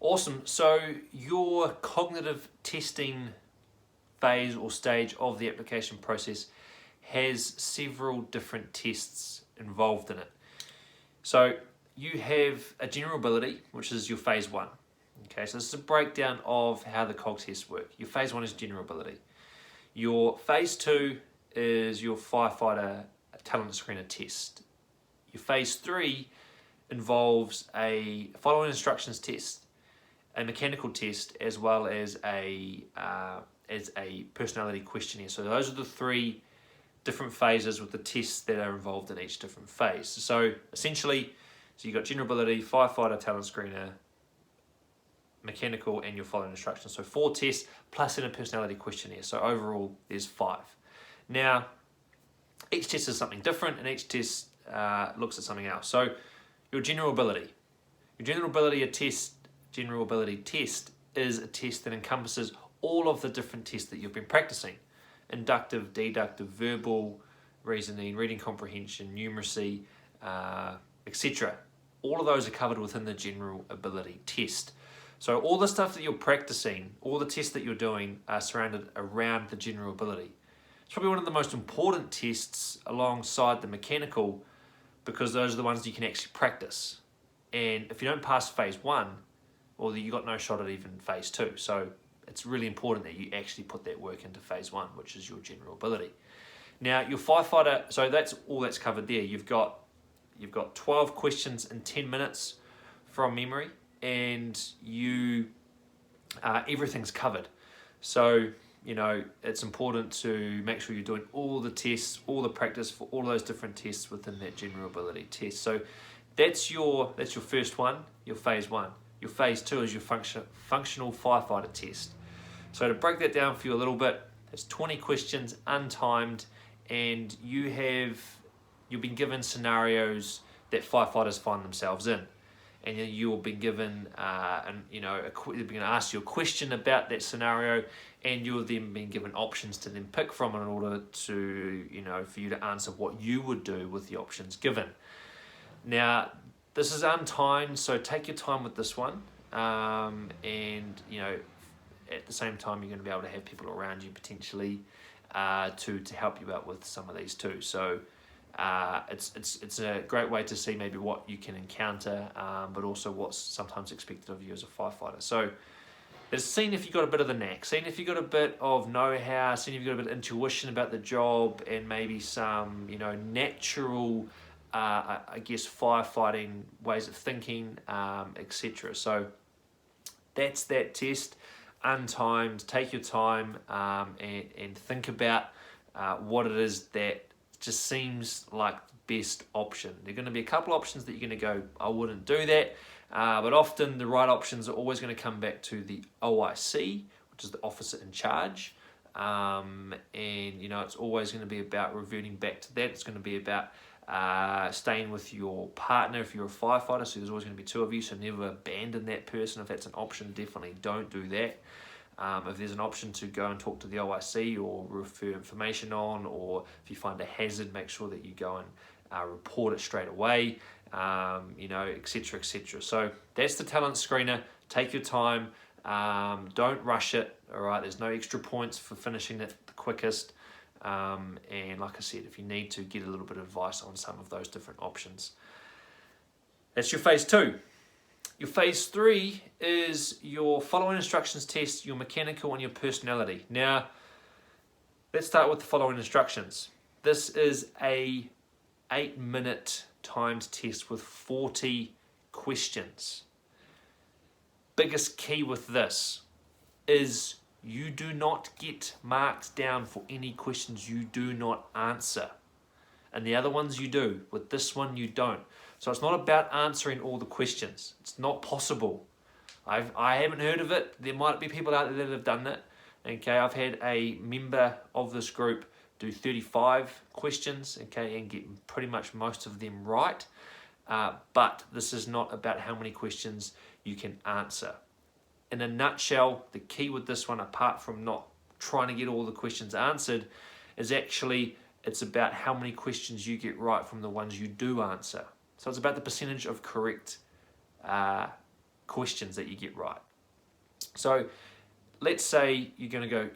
Awesome. So your cognitive testing phase or stage of the application process has several different tests involved in it. So you have a general ability, which is your phase one. Okay, so this is a breakdown of how the cog tests work. Your phase one is general ability. Your phase two is your firefighter talent screener test. Your phase three involves a following instructions test, a mechanical test, as well as a personality questionnaire. So those are the three different phases with the tests that are involved in each different phase. So essentially, you've got general ability, firefighter talent screener, mechanical, and your following instructions. So 4 tests plus in a personality questionnaire. So overall, there's 5. Now, each test is something different, and each test looks at something else. So your general ability. Your general ability test is a test that encompasses all of the different tests that you've been practicing. Inductive, deductive, verbal, reasoning, reading comprehension, numeracy, etc. All of those are covered within the general ability test. So all the stuff that you're practicing, all the tests that you're doing are surrounded around the general ability. It's probably one of the most important tests alongside the mechanical, because those are the ones you can actually practice. And if you don't pass phase 1, well, you've got no shot at even phase 2. So it's really important that you actually put that work into phase 1, which is your general ability. Now, your firefighter, so that's all that's covered there. You've got 12 questions in 10 minutes from memory, and everything's covered. So, it's important to make sure you're doing all the tests, all the practice for all those different tests within that general ability test. So that's your first one, your phase 1. Your phase 2 is your functional firefighter test. So to break that down for you a little bit, there's 20 questions, untimed, and you've been given scenarios that firefighters find themselves in. And you'll be given, they're going to ask you a question about that scenario, and you'll then be given options to then pick from in order to, for you to answer what you would do with the options given. Now, this is untimed, so take your time with this one, and at the same time, you're going to be able to have people around you potentially to help you out with some of these too. So it's a great way to see maybe what you can encounter, but also what's sometimes expected of you as a firefighter. So it's seeing if you've got a bit of the knack, seeing if you've got a bit of know-how, seeing if you've got a bit of intuition about the job, and maybe some natural firefighting ways of thinking, etc. So that's that test, untimed. Take your time and think about what it is that just seems like the best option. There are going to be a couple options that you're going to go, I wouldn't do that, but often the right options are always going to come back to the OIC, which is the officer in charge, and it's always going to be about reverting back to that. It's going to be about staying with your partner if you're a firefighter, so there's always going to be 2 of you, so never abandon that person. If that's an option, definitely don't do that. If there's an option to go and talk to the OIC or refer information on, or if you find a hazard, make sure that you go and report it straight away, etc., etc. So that's the talent screener. Take your time. Don't rush it, all right? There's no extra points for finishing it the quickest. And like I said, if you need to, get a little bit of advice on some of those different options. That's your phase 2. Your phase 3 is your following instructions test, your mechanical, and your personality. Now, let's start with the following instructions. This is a 8-minute timed test with 40 questions. Biggest key with this is you do not get marked down for any questions you do not answer. And the other ones you do. With this one, you don't. So it's not about answering all the questions. It's not possible. I haven't heard of it. There might be people out there that have done it. Okay, I've had a member of this group do 35 questions, okay, and get pretty much most of them right. But this is not about how many questions you can answer. In a nutshell, the key with this one, apart from not trying to get all the questions answered, is actually it's about how many questions you get right from the ones you do answer. So it's about the percentage of correct questions that you get right. So let's say you're going to go,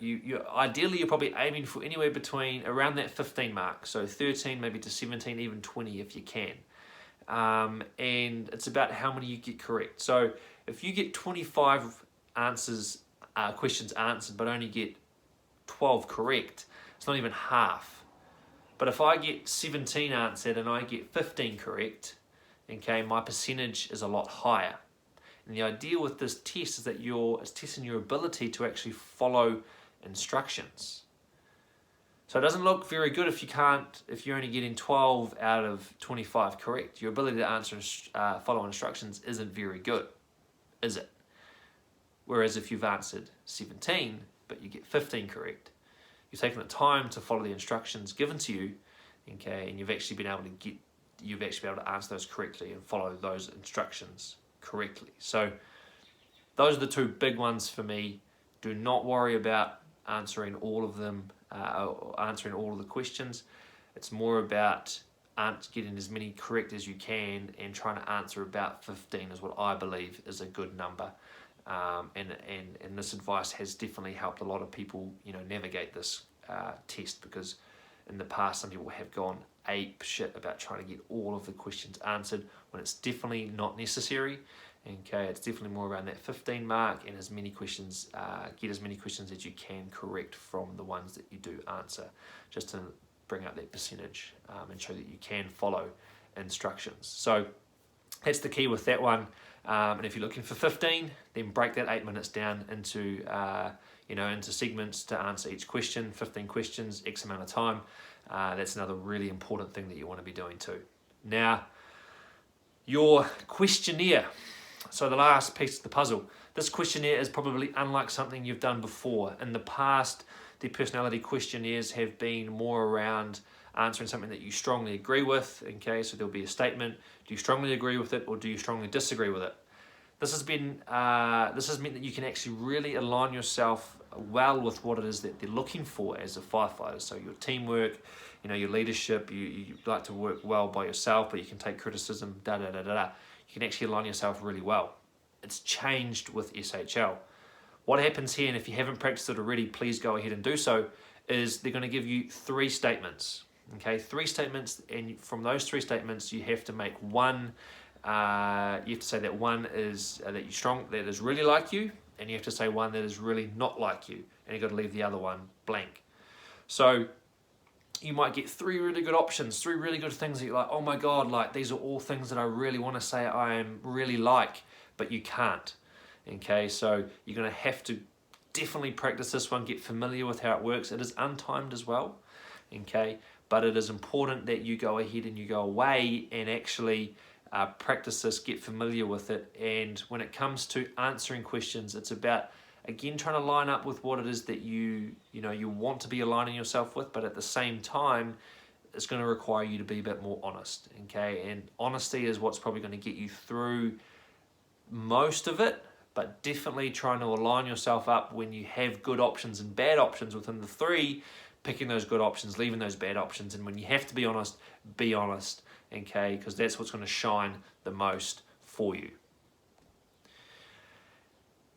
ideally you're probably aiming for anywhere between around that 15 mark, so 13 maybe to 17, even 20 if you can. And it's about how many you get correct. So if you get 25 questions answered but only get 12 correct, it's not even half. But if I get 17 answered and I get 15 correct, okay, my percentage is a lot higher. And the idea with this test is that it's testing your ability to actually follow instructions. So it doesn't look very good if you're only getting 12 out of 25 correct. Your ability to follow instructions isn't very good, is it? Whereas if you've answered 17, but you get 15 correct, you've taken the time to follow the instructions given to you, okay, and you've actually been able to answer those correctly and follow those instructions correctly. So those are the two big ones for me. Do not worry about answering all of them, answering all of the questions. It's more about getting as many correct as you can and trying to answer about 15 is what I believe is a good number. And this advice has definitely helped a lot of people, navigate this test, because in the past some people have gone ape shit about trying to get all of the questions answered when it's definitely not necessary. Okay, it's definitely more around that 15 mark, and get as many questions as you can correct from the ones that you do answer, just to bring up that percentage and show that you can follow instructions. So that's the key with that one. And if you're looking for 15, then break that 8 minutes down into into segments to answer each question. 15 questions, X amount of time. That's another really important thing that you want to be doing too. Now, your questionnaire. So the last piece of the puzzle. This questionnaire is probably unlike something you've done before. In the past, the personality questionnaires have been more around answering something that you strongly agree with. Okay, so there'll be a statement. Do you strongly agree with it, or do you strongly disagree with it? This has meant that you can actually really align yourself well with what it is that they're looking for as a firefighter. So your teamwork, your leadership, you like to work well by yourself, but you can take criticism, You can actually align yourself really well. It's changed with SHL. What happens here, and if you haven't practiced it already, please go ahead and do so, is they're going to give you 3 statements. Okay, 3 statements, and from those 3 statements, you have to make one. You have to say that one is that is really like you, and you have to say one that is really not like you, and you've got to leave the other one blank. So you might get 3 really good options, 3 really good things that you're like, oh my God, like these are all things that I really want to say I am really like, but you can't. Okay, so you're going to have to definitely practice this one, get familiar with how it works. It is untimed as well, okay, but it is important that you go ahead and you go away and actually practice this, get familiar with it. And when it comes to answering questions, it's about, again, trying to line up with what it is that you want to be aligning yourself with, but at the same time, it's going to require you to be a bit more honest, okay? And honesty is what's probably going to get you through most of it, but definitely trying to align yourself up when you have good options and bad options within the 3, picking those good options, leaving those bad options, and when you have to be honest, okay? Because that's what's going to shine the most for you.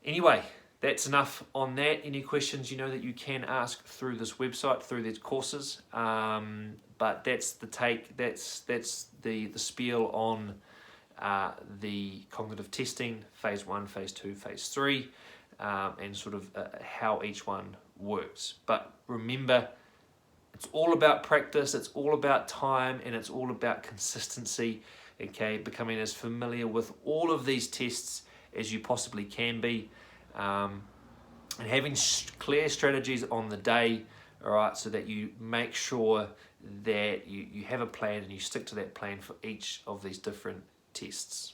Anyway, that's enough on that. Any questions that you can ask through this website, through these courses. But that's the spiel on the cognitive testing, phase 1, phase 2, phase 3, and sort of how each one works. But remember, it's all about practice, it's all about time, and it's all about consistency, okay? Becoming as familiar with all of these tests as you possibly can be. And having clear strategies on the day, all right, so that you make sure that you have a plan and you stick to that plan for each of these different tests.